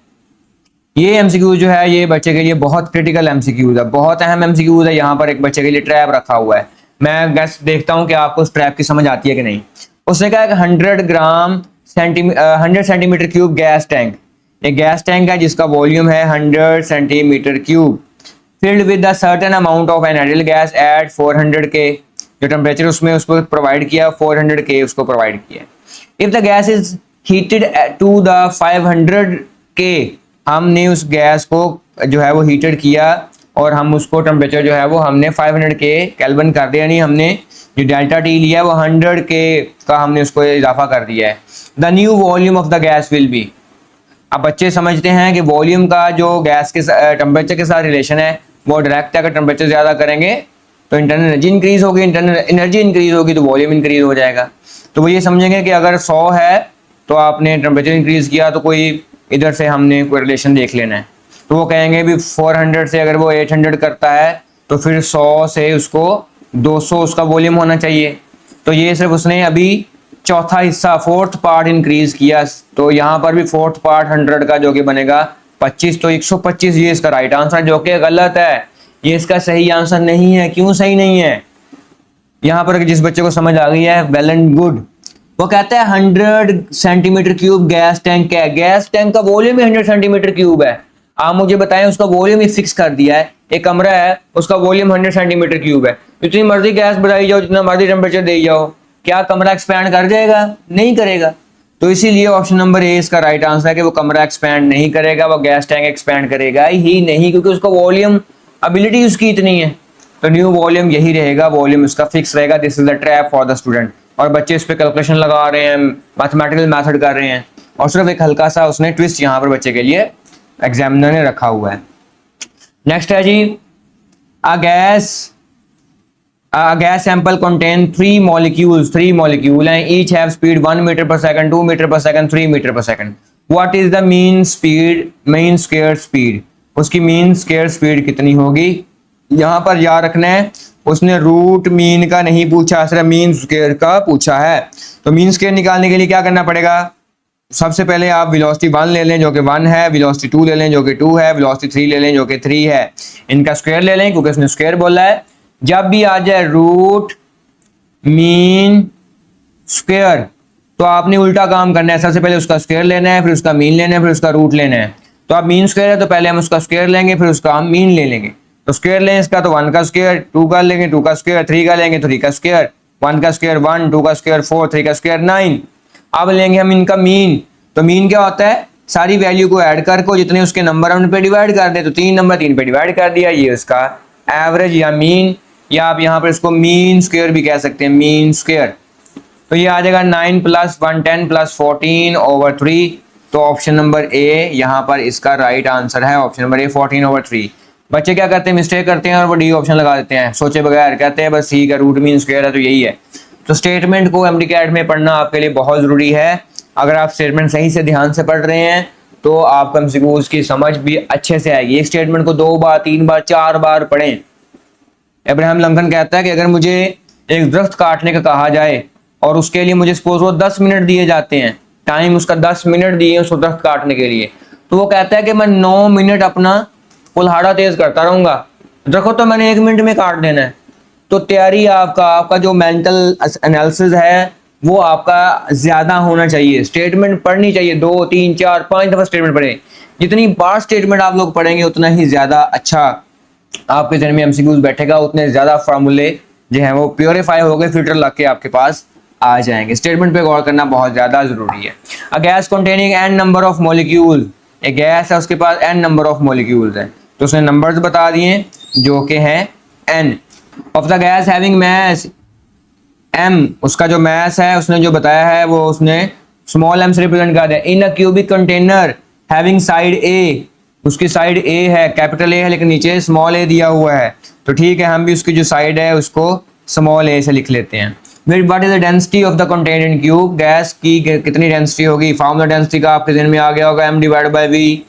ये एमसीक्यू जो है ये बच्चे के लिए बहुत क्रिटिकल एमसीक्यूज है, बहुत अहम एमसीक्यूज है। यहाँ पर एक बच्चे के लिए ट्रैप रखा हुआ है, मैं गैस देखता हूँ कि आपको उस ट्रैप की समझ आती है कि नहीं। उसने कहा 100 सेंटीमीटर क्यूब गैस टैंक, एक गैस टैंक है जिसका वॉल्यूम है 100 centimetre cube, filled with the certain amount of N ideal gas at 400 के, जो टेम्परेचर उसमें उसको प्रोवाइड किया 400 के उसको प्रोवाइड किया। If the gas is heated to the 500 K, हमने उस गैस को जो है वो हीटेड किया और हम उसको टेम्परेचर जो है वो हमने 500 के केल्विन कर दिया, यानी हमने जो डेल्टा टी लिया है वो 100 के का हमने उसको इजाफा कर दिया है। The new volume of the gas will be, अब बच्चे समझते हैं कि वॉल्यूम का जो गैस के टेम्परेचर के साथ रिलेशन है वो डायरेक्ट है, अगर टेम्परेचर ज्यादा करेंगे तो इंटरनल एनर्जी इंक्रीज होगी, इंटरनल एनर्जी इंक्रीज होगी तो वॉल्यूम इंक्रीज हो जाएगा। तो वो ये समझेंगे कि अगर 100 है तो आपने टेम्परेचर इंक्रीज किया तो कोई इधर से हमने कोई रिलेशन देख लेना है, तो वो कहेंगे भी 400 से अगर वो 800 करता है तो फिर 100 से उसको 200 उसका वॉल्यूम होना चाहिए। तो ये सिर्फ उसने अभी चौथा हिस्सा, फोर्थ पार्ट इंक्रीज किया, तो यहाँ पर भी फोर्थ पार्ट 100 का जो कि बनेगा 25, तो 125 ये इसका राइट आंसर, जो कि गलत है, ये इसका सही आंसर नहीं है। क्यों सही नहीं है? यहाँ पर जिस बच्चे को समझ आ गई है वेल एंड गुड। वो कहता है 100 सेंटीमीटर क्यूब गैस टैंक है, गैस टैंक का वॉल्यूम 100 सेंटीमीटर क्यूब है। आप मुझे बताएं उसका वॉल्यूम ही फिक्स कर दिया है, एक कमरा है उसका वॉल्यूम 100 सेंटीमीटर क्यूब है, जितनी मर्जी गैस बढ़ाई जाओ, जितना मर्जी टेम्परेचर दे जाओ, क्या कमरा एक्सपैंड कर जाएगा? नहीं करेगा। तो इसीलिए ऑप्शन नंबर ए इसका राइट आंसर है कि वो कमरा एक्सपैंड नहीं करेगा, वो गैस टैंक एक्सपैंड करेगा ही नहीं, क्योंकि उसका वॉल्यूम एबिलिटी उसकी इतनी है। तो न्यू वॉल्यूम यही रहेगा, वॉल्यूम उसका फिक्स रहेगा। This is the trap for the student. और बच्चे इस पे कैलकुलेशन लगा रहे हैं, मैथमेटिकल मेथड कर रहे हैं, और सिर्फ एक हल्का सा उसने ट्विस्ट यहाँ पर बच्चे के लिए एग्जामिनर ने रखा हुआ है। नेक्स्ट है जी, a gas sample contain 3 molecule हैं, each have speed 1 metre per second, 2 metre per second, 3 metre per second. What is the mean square speed? उसकी मीन स्क्वायर स्पीड कितनी होगी। यहाँ पर याद रखना है उसने रूट मीन का नहीं पूछा, सिर्फ मीन स्क्वायर का पूछा है। तो मीन स्क्वायर निकालने के लिए क्या करना पड़ेगा, सबसे पहले आप वेलोसिटी 1 ले लें जो कि 1 है, वेलोसिटी 2 ले लें जो कि 2 है, वेलोसिटी 3 ले लें जो कि 3 है, इनका स्क्वायर ले लें क्योंकि उसने स्क्वायर बोला है। जब भी आ जाए रूट मीन स्क्वायर तो आपने उल्टा काम करना है, सबसे पहले उसका स्क्वायर लेना है, फिर उसका मीन लेना है, फिर उसका रूट लेना है। तो आप मीन स्क्वायर है तो पहले हम उसका स्क्वायर लेंगे, फिर उसका हम मीन ले लेंगे। तो स्क्वायर लें इसका तो 1 का स्क्वायर, 2 का लेंगे 2 का स्क्वायर, 3 का लेंगे 3 का स्क्वायर, 1 का स्क्वायर 1, 2 का स्क्वायर 4, 3 का स्क्वायर 9। अब लेंगे हम इनका मीन। तो मीन क्या होता है, सारी वैल्यू को ऐड करके जितने उसके नंबर उन पे डिवाइड कर दे। तो 3 नंबर 3 पे डिवाइड कर दिया, ये उसका एवरेज या मीन, या आप यहाँ पर इसको मीन स्क्वायर भी कह सकते हैं, मीन स्क्वायर। तो ये आ जाएगा 9 + 1 10 + 14/3। तो ऑप्शन नंबर ए यहाँ पर इसका राइट आंसर है, ऑप्शन नंबर ए 14/3। बच्चे क्या करते हैं, मिस्टेक करते हैं और वो डी ऑप्शन लगा देते हैं सोचे बगैर, कहते हैं बस ठीक है रूट मीन स्क्वायर है तो यही है। तो स्टेटमेंट को MD-CAT में पढ़ना आपके लिए बहुत ज़रूरी है। अगर आप स्टेटमेंट सही से ध्यान से पढ़ रहे हैं तो आपको MCQs की समझ भी अच्छे से आएगी। एक स्टेटमेंट को 2 बार 3 बार 4 बार पढ़ें। अब्राहम लिंकन कहता है कि अगर मुझे एक दरख्त काटने का कहा जाए और उसके लिए मुझे सपोज वो 10 मिनट दिए जाते हैं, टाइम उसका 10 मिनट दिए उसको दरख्त काटने के लिए, तो वो कहता है कि मैं 9 मिनट अपना कुल्हाड़ा तेज करता रहूंगा, देखो तो मैंने 1 मिनट में काट देना है। तो तैयारी आपका जो मेंटल एनालिसिस है वो आपका ज्यादा होना चाहिए। स्टेटमेंट पढ़नी चाहिए 2 3 4 5 दफा स्टेटमेंट पढ़ें। जितनी बार स्टेटमेंट आप लोग पढ़ेंगे उतना ही ज्यादा अच्छा आपके जहन में MCQs बैठेगा, उतने ज्यादा फार्मूले जो है वो प्योरीफाई हो गए, फिल्टर लग के आपके पास आ जाएंगे। स्टेटमेंट पे गौर करना बहुत ज्यादा जरूरी है। A gas containing n number of molecule, एक गैस है उसके पास n नंबर ऑफ मॉलिक्यूल्स है, तो उसने नंबर्स बता दिए जो कि हैं n of the gas having mass m, उसका जो मास है उसने जो बताया है वो उसने स्मॉल m से रिप्रेजेंट कर दिया। In a cubic container having side a, उसकी साइड a है, कैपिटल A है लेकिन नीचे स्मॉल a दिया हुआ है, तो ठीक है हम भी उसकी जो साइड है उसको स्मॉल a से लिख लेते हैं। What is the density of the container in cube, gas की कितनी डेंसिटी होगी। फॉर्मूला डेंसिटी का आपके दिन में आ गया होगा m/v।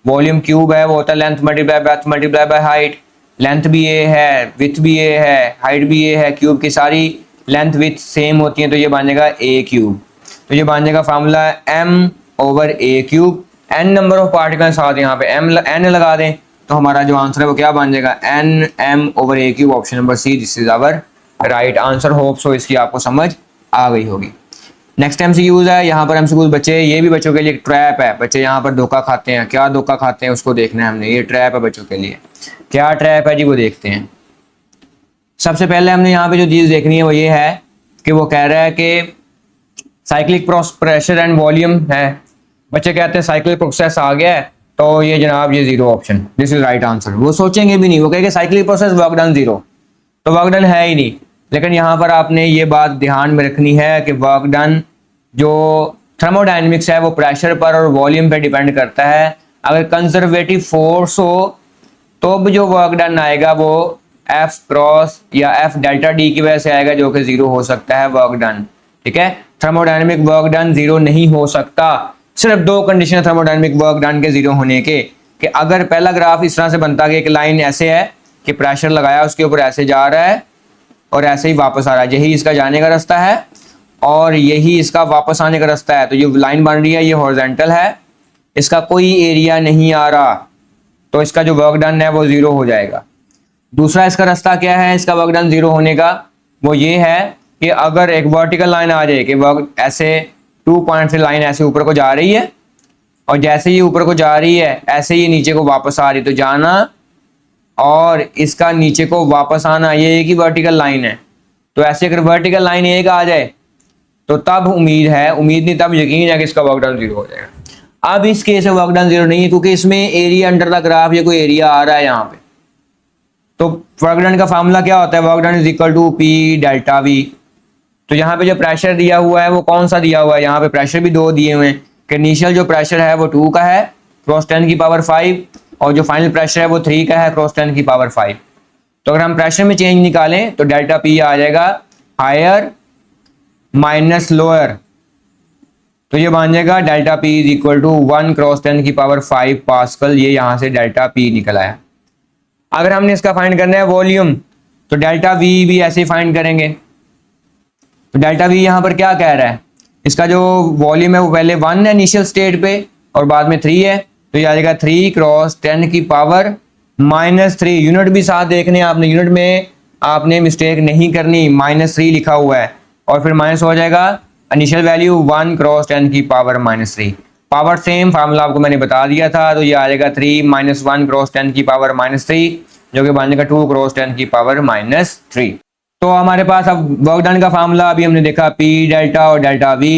वॉल्यूम क्यूब है वो होता है length multiply by multiply by height, length भी a है, विड्थ भी a है, हाइट भी a है, क्यूब की सारी लेंथ विड्थ सेम होती है तो ये बन जाएगा a क्यूब। तो ये बन जाएगा formula m/a³। n number of particle साथ यहाँ पे n लगा दें तो हमारा जो आंसर है वो क्या बन जाएगा nm/a³। Option number C this is our right answer. Hope so इसकी आपको समझ आ गई होगी। नेक्स्ट MCQs है, यहाँ पर MCQs बच्चे, ये भी बच्चों के लिए एक ट्रैप है। बच्चे यहाँ पर धोखा खाते हैं, क्या धोखा खाते हैं उसको देखना है हमने। ये ट्रैप है बच्चों के लिए, क्या ट्रैप है जी वो देखते हैं। सबसे पहले हमने यहाँ पे जो चीज देखनी है वो ये है कि वो कह रहा है कि साइक्लिक प्रेशर एंड वॉल्यूम है। बच्चे कहते हैं साइक्लिक प्रोसेस आ गया है तो ये जनाब ये 0 option, this is right answer. वो सोचेंगे भी नहीं, वो कहेंगे साइक्लिक प्रोसेस वर्क डन 0, तो वर्क डन है ही नहीं। लेकिन यहाँ पर आपने ये बात ध्यान में रखनी है कि वर्क डन जो थर्मोडायनेमिक्स है वो प्रेशर पर और वॉल्यूम पे डिपेंड करता है। अगर कंजर्वेटिव फोर्स हो तो भी जो वर्क डन आएगा वो F क्रॉस या F डेल्टा D की वजह से आएगा जो कि 0 हो सकता है वर्क डन। ठीक है, थर्मोडायनेमिक वर्क डन 0 नहीं हो सकता। सिर्फ 2 कंडीशन थर्मोडायनेमिक वर्क डन के 0 होने के, कि अगर पहला ग्राफ इस तरह से बनता है कि एक लाइन ऐसे है कि प्रेशर लगाया उसके ऊपर ऐसे जा रहा है और ऐसे ही वापस आ रहा है, यही इसका जाने का रास्ता है और यही इसका वापस आने का रास्ता है। तो जो लाइन बन रही है ये हॉरिजॉन्टल है, इसका कोई एरिया नहीं आ रहा, तो इसका जो वर्क डन है वो 0 हो जाएगा। दूसरा इसका रास्ता क्या है इसका वर्क डन 0 होने का, वो ये है कि अगर एक वर्टिकल लाइन आ जाए कि वर्क ऐसे 2 पॉइंट से लाइन ऐसे ऊपर को जा रही है और जैसे ही ऊपर को जा रही है ऐसे ही नीचे को वापस आ रही, तो जाना और इसका नीचे को वापस आना ये एक ही वर्टिकल लाइन है। तो ऐसे अगर वर्टिकल लाइन एक आ जाए तो तब उम्मीद है, उम्मीद नहीं तब यकीन है कि इसका वर्क डन 0 हो जाएगा। अब इस केस में वर्क डन 0 नहीं है क्योंकि इसमें एरिया अंडर द ग्राफ ये कोई एरिया आ रहा है यहाँ पे। तो वर्क डन का फार्मूला क्या होता है, work done is equal to P delta V। तो यहाँ पे जो प्रेशर दिया हुआ है वो कौन सा दिया हुआ है, यहाँ पे प्रेशर भी 2 दिए हुए हैं कि इनिशियल जो प्रेशर है वो 2 का है क्रॉस 10 की पावर 5 और जो फाइनल प्रेशर है वो 3 का है क्रॉस 10 की पावर 5। तो अगर हम प्रेशर में चेंज निकालें तो डेल्टा P आ जाएगा हायर माइनस लोअर तो ये बन जाएगा delta P is equal to 1 cross 10 की पावर 5 पास्कल। ये यहाँ से डेल्टा पी निकल आया। अगर हमने इसका फाइंड करना है वॉल्यूम, तो डेल्टा वी भी ऐसे ही फाइंड करेंगे। तो डेल्टा वी यहाँ पर क्या कह रहा है, इसका जो वॉल्यूम है वो पहले 1 है इनिशियल स्टेट पे और बाद में 3 है, तो ये आ जाएगा 3 क्रॉस 10 की पावर -3। यूनिट भी साथ देखने आपने, यूनिट में आपने मिस्टेक नहीं करनी, -3 लिखा हुआ है और फिर माइनस हो जाएगा इनिशियल वैल्यू 1 क्रॉस 10 की पावर -3। पावर सेम फार्मूला आपको मैंने बता दिया था, तो ये आ जाएगा 3 - 1 क्रॉस 10 की पावर -3 जो कि बन जाएगा 2 क्रॉस 10 की पावर -3। तो हमारे पास अब वर्क डन का फार्मूला अभी हमने देखा P डेल्टा और डेल्टा V।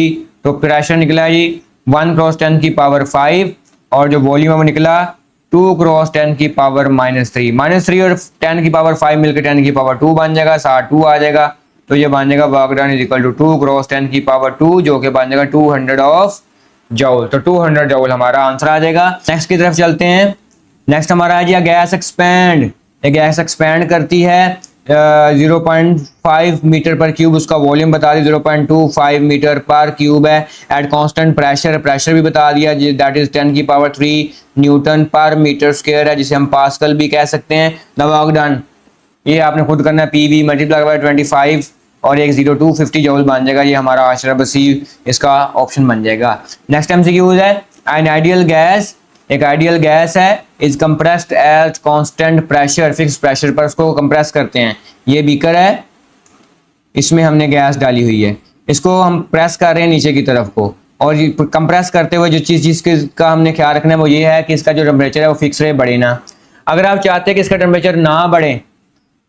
तो प्रेशर निकला जी 1 क्रॉस 10 की पावर 5 और जो वॉल्यूम है वो निकला 2 क्रॉस 10 की पावर -3। -3 और 10 की पावर 5 मिलकर 10 की पावर 2 बन जाएगा, 2 आ जाएगा। तो ये बन जाएगा work done is equal to 2 cross 10 की पावर 2 जो कि बन जाएगा 200 ऑफ जूल। तो 200 जूल हमारा आंसर आ जाएगा। नेक्स्ट की तरफ चलते हैं। नेक्स्ट हमारा है जी गैस एक्सपैंड। ये गैस एक्सपैंड करती है 0.5 मीटर पर क्यूब, उसका वॉल्यूम बता दी 0.25 मीटर पर क्यूब है। एट कांस्टेंट प्रेशर, प्रेशर भी बता दिया दैट इज 10 की पावर 3 न्यूटन पर मीटर स्क्वायर है, जिसे हम पास्कल भी कह सकते हैं। द वर्क डन ये आपने खुद करना है, PV मल्टीप्लाई बाय 25 और एक 0250 जूल बन जाएगा। ये हमारा आंसर बसी इसका ऑप्शन बन जाएगा। नेक्स्ट MCQ है एन आइडियल गैस। एक आइडियल गैस है is compressed eight constant pressure, fix pressure पर उसको कंप्रेस करते हैं। ये बीकर है, इसमें हमने गैस डाली हुई है, इसको हम प्रेस कर रहे हैं नीचे की तरफ को, और कंप्रेस करते हुए जो चीज़ जिसका हमने ख्याल रखना है वो ये है कि इसका जो टेम्परेचर है वो फिक्स रहे, बढ़े ना। अगर आप चाहते हैं कि इसका टेम्परेचर ना बढ़े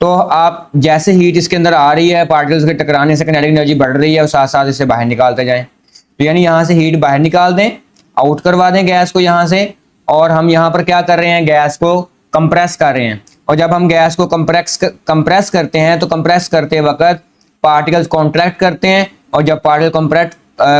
तो आप जैसे हीट इसके अंदर आ रही है, पार्टिकल्स के टकराने से काइनेटिक एनर्जी बढ़ रही है और साथ साथ इसे बाहर निकालते जाएं। तो यानी यहाँ से हीट बाहर निकाल दें, आउट करवा दें गैस को यहाँ से, और हम यहाँ पर क्या कर रहे हैं, गैस को कंप्रेस कर रहे हैं। और जब हम गैस को कंप्रेस करते हैं तो कंप्रेस करते वक्त पार्टिकल्स कॉन्ट्रैक्ट करते हैं, और जब पार्टिकल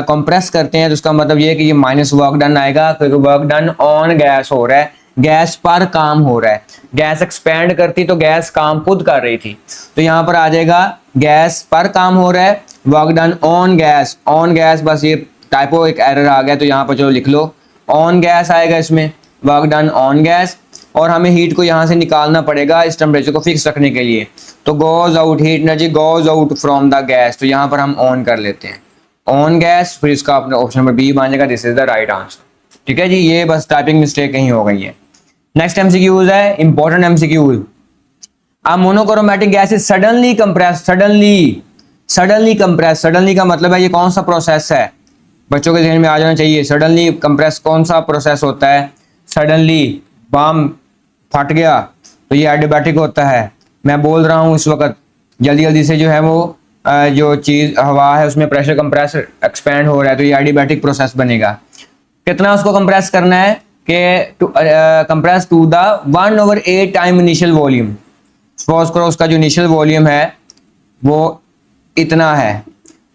कंप्रेस करते हैं तो उसका मतलब ये है कि ये माइनस वर्क डन आएगा, क्योंकि वर्क डन ऑन गैस हो रहा है, गैस पर काम हो रहा है। गैस एक्सपैंड करती तो गैस काम खुद कर रही थी, तो यहाँ पर आ जाएगा गैस पर काम हो रहा है, work done on gas. On gas बस ये टाइपो एक एरर आ गया, तो यहाँ पर चलो लिख लो ऑन गैस आएगा इसमें, वर्क डन ऑन गैस। और हमें हीट को यहाँ से निकालना पड़ेगा इस टेम्परेचर को फिक्स रखने के लिए, तो goes out, heat energy goes out from the gas, तो यहाँ पर हम ऑन कर लेते हैं ऑन गैस, फिर इसका अपना ऑप्शन नंबर बी बन जाएगा, this is the right answer. ठीक है जी, ये बस टाइपिंग मिस्टेक कहीं हो गई है। नेक्स्ट MCQs है important MCQs। A monochromatic gas is suddenly compress, suddenly compress, suddenly का मतलब है ये कौन सा प्रोसेस है, बच्चों के जहन में आ जाना चाहिए। सडनली कंप्रेस कौन सा प्रोसेस होता है, सडनली बम फट गया तो ये एडियाबैटिक होता है। मैं बोल रहा हूँ इस वक्त जल्दी जल्दी से जो है वो जो चीज़ हवा है उसमें प्रेशर कंप्रेस एक्सपैंड हो रहा है, तो ये एडियाबैटिक प्रोसेस बनेगा। कितना उसको कंप्रेस करना है कि compress to the 1/8 time initial volume. Suppose करो उसका जो इनिशियल वॉल्यूम है वो इतना है,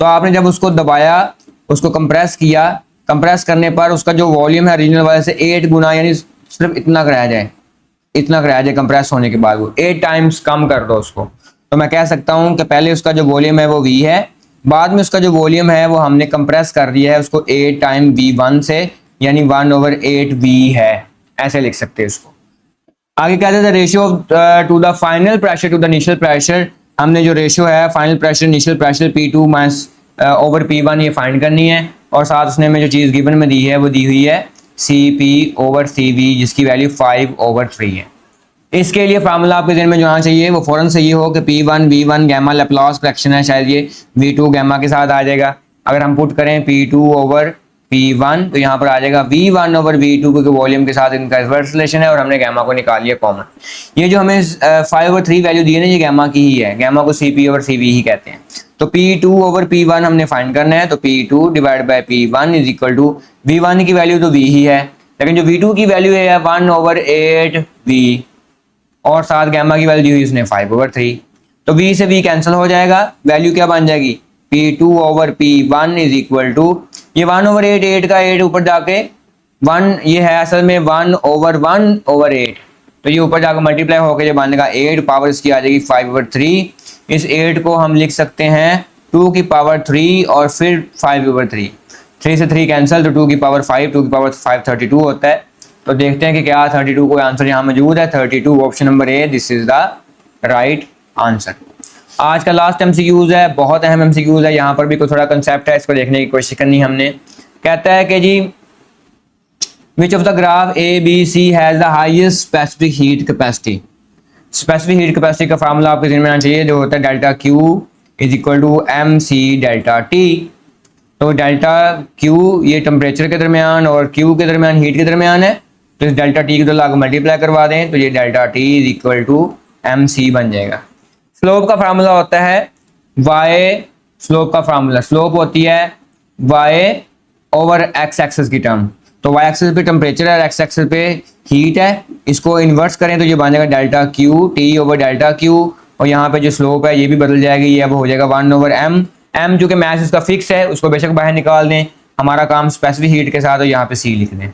तो आपने जब उसको दबाया, उसको कंप्रेस किया, कंप्रेस करने पर उसका जो वॉल्यूम है ओरिजिनल वाले से 8 गुना, यानी सिर्फ इतना कराया जाए, इतना कराया जाए कंप्रेस होने के बाद, वो 8 टाइम्स कम कर दो उसको। तो मैं कह सकता हूँ कि पहले उसका जो वॉल्यूम है वो V है, बाद में उसका जो वॉल्यूम है वो हमने कंप्रेस कर दिया है उसको 8 टाइम V1 से, यानी 1/8 V है, ऐसे लिख सकते हैं उसको। आगे कहते हैं ratio to the final pressure to the initial pressure. हमने जो रेशियो है final pressure initial pressure P2 over P1 ये फाइंड करनी है, और साथ उसने में जो चीज़ गिवन में दी है वो दी हुई है CP ओवर CV, जिसकी वैल्यू 5/3 है। इसके लिए फार्मूला आपके जहन में जो आना चाहिए वो फौरन से ये हो कि P1 V1 gamma Laplace fraction है, शायद ये V2 गैमा के साथ आ जाएगा। अगर हम पुट करें P2 ओवर P1 तो यहाँ पर आ जाएगा V1 ओवर V2, क्योंकि वॉल्यूम के साथ इनका इन्वर्स रिलेशन है और हमने गैमा को निकाल लिया कॉमन। ये जो हमें 5/3 वैल्यू दी है ना, ये गैमा की ही है, गैमा को CP ओवर CV ही कहते हैं। तो P2 ओवर P1 हमने फाइंड करना है, तो P2 divide by P1 is equal to V1 की वैल्यू तो V ही है, लेकिन जो V2 की वैल्यू है 1/8 V, और साथ गैमा की वैल्यू दी हुई उसने 5/3, तो V से V कैंसिल हो जाएगा, वैल्यू क्या बन जाएगी P2 over P1 is equal to, ये 1/8, 8 का 8 ऊपर जाके 1, ये है असल में 1/8, तो ये ऊपर जाकर मल्टीप्लाई होकर जो बनेगा 8, पावर इसकी आ जाएगी 5/3। इस 8 को हम लिख सकते हैं 2 की पावर 3 और फिर 5/3, 3 से 3 कैंसिल, तो 2 की पावर 5, 2 की पावर 5 32 होता है। तो देखते हैं कि क्या 32 को आंसर यहाँ मौजूद है। 32 option number A, this is the right answer. आज का लास्ट एमसीक्यूज है, बहुत अहम एमसीक्यूज है। यहाँ पर भी कोई थोड़ा कंसेप्ट है, इसको देखने की कोशिश करनी हमने। कहता है कि जी which of the graph A B C has the highest specific heat capacity. Specific heat capacity का फार्मूला आपके ज़हन में आना चाहिए, जो होता है delta Q is equal to M C delta T. तो डेल्टा क्यू ये टेम्परेचर के दरमियान और क्यू के दरमियान हीट के दरमियान है, तो इस डेल्टा टी को तो लाग मल्टीप्लाई करवा दें, तो ये delta T is equal to M C बन जाएगा। स्लोप का फार्मूला होता है वाई, स्लोप का फार्मूला, स्लोप होती है वाई ओवर एक्स एक्सिस की टर्म। तो वाई एक्सिस पे टेम्परेचर है, एक्स एक्सिस पे हीट है, इसको इन्वर्स करें तो ये बन जाएगा delta Q T over delta Q, और यहाँ पे जो स्लोप है ये भी बदल जाएगी, ये अब हो जाएगा 1 ओवर एम। एम जो कि मैथ इसका फिक्स है, उसको बेशक बाहर निकाल दें, हमारा काम स्पेसिफिक हीट के साथ, और यहाँ पे सी लिख दें।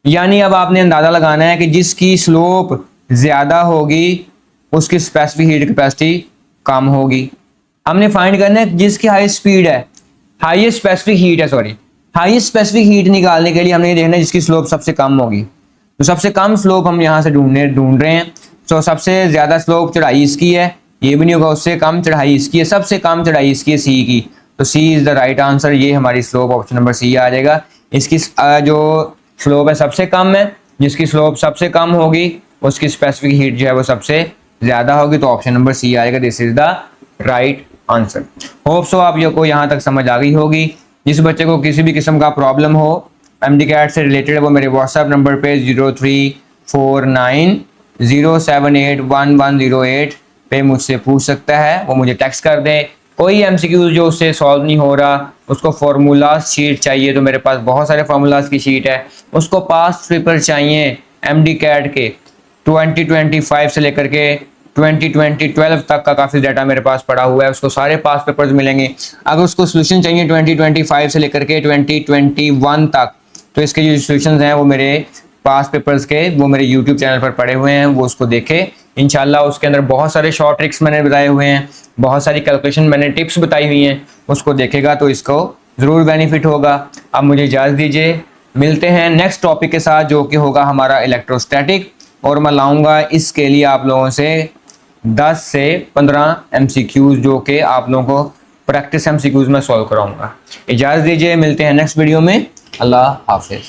यानी अब आपने अंदाजा लगाना है कि जिसकी स्लोप ज्यादा होगी उसकी स्पेसिफिक हीट कैपेसिटी कम होगी। हमने फाइंड करना है जिसकी हाई स्पीड है, हाईएस्ट स्पेसिफिक हीट है, सॉरी हाईएस्ट स्पेसिफिक हीट निकालने के लिए हमने ये देखना है जिसकी स्लोप सबसे कम होगी। तो सबसे कम स्लोप हम यहाँ से ढूंढ रहे हैं। तो सबसे ज्यादा स्लोप चढ़ाई इसकी है, ये भी नहीं होगा, उससे कम चढ़ाई इसकी है, सबसे कम चढ़ाई इसकी है सी की। तो सी इज द राइट आंसर, ये हमारी स्लोप ऑप्शन नंबर सी आ जाएगा। इसकी जो स्लोप है सबसे कम है, जिसकी स्लोप सबसे कम होगी उसकी स्पेसिफिक हीट जो है वो सबसे ज्यादा होगी, तो ऑप्शन नंबर सी आएगा, this is the right answer. Hope सो आप को यहाँ तक समझ आ गई होगी। जिस बच्चे को किसी भी किस्म का प्रॉब्लम हो एमडीकैट से रिलेटेड, वो मेरे व्हाट्सएप नंबर पे 034907811108 पे मुझसे पूछ सकता है, वो मुझे टेक्स्ट कर दें। कोई एमसीक्यू जो उससे सॉल्व नहीं हो रहा, उसको फार्मूलाज शीट चाहिए, तो मेरे पास बहुत सारे फार्मूलाज की शीट है। उसको पास्ट पेपर चाहिए एमडीकैट के 2025 से लेकर के 2012 तक का काफ़ी डाटा मेरे पास पड़ा हुआ है, उसको सारे पास पेपर्स मिलेंगे। अगर उसको सोल्यूशन चाहिए 2025 से लेकर के 2021 तक, तो इसके जो सोल्यूशन हैं वो मेरे पास पेपर्स के वो मेरे यूट्यूब चैनल पर पड़े हुए हैं, वो उसको देखे इंशाल्लाह। उसके अंदर बहुत सारे शॉर्ट ट्रिक्स मैंने बताए हुए हैं, बहुत सारी कैलकुलेशन मैंने टिप्स बताई हुई हैं, उसको देखेगा तो इसको ज़रूर बेनिफिट होगा। अब मुझे इजाज़त दीजिए, मिलते हैं नेक्स्ट टॉपिक के साथ जो कि होगा हमारा इलेक्ट्रोस्टैटिक, और मैं लाऊंगा इसके लिए आप लोगों से 10 से 15 MCQs जो कि आप लोगों को प्रैक्टिस MCQs में सॉल्व कराऊंगा। इजाज़त दीजिए, मिलते हैं नेक्स्ट वीडियो में। अल्लाह हाफिज़।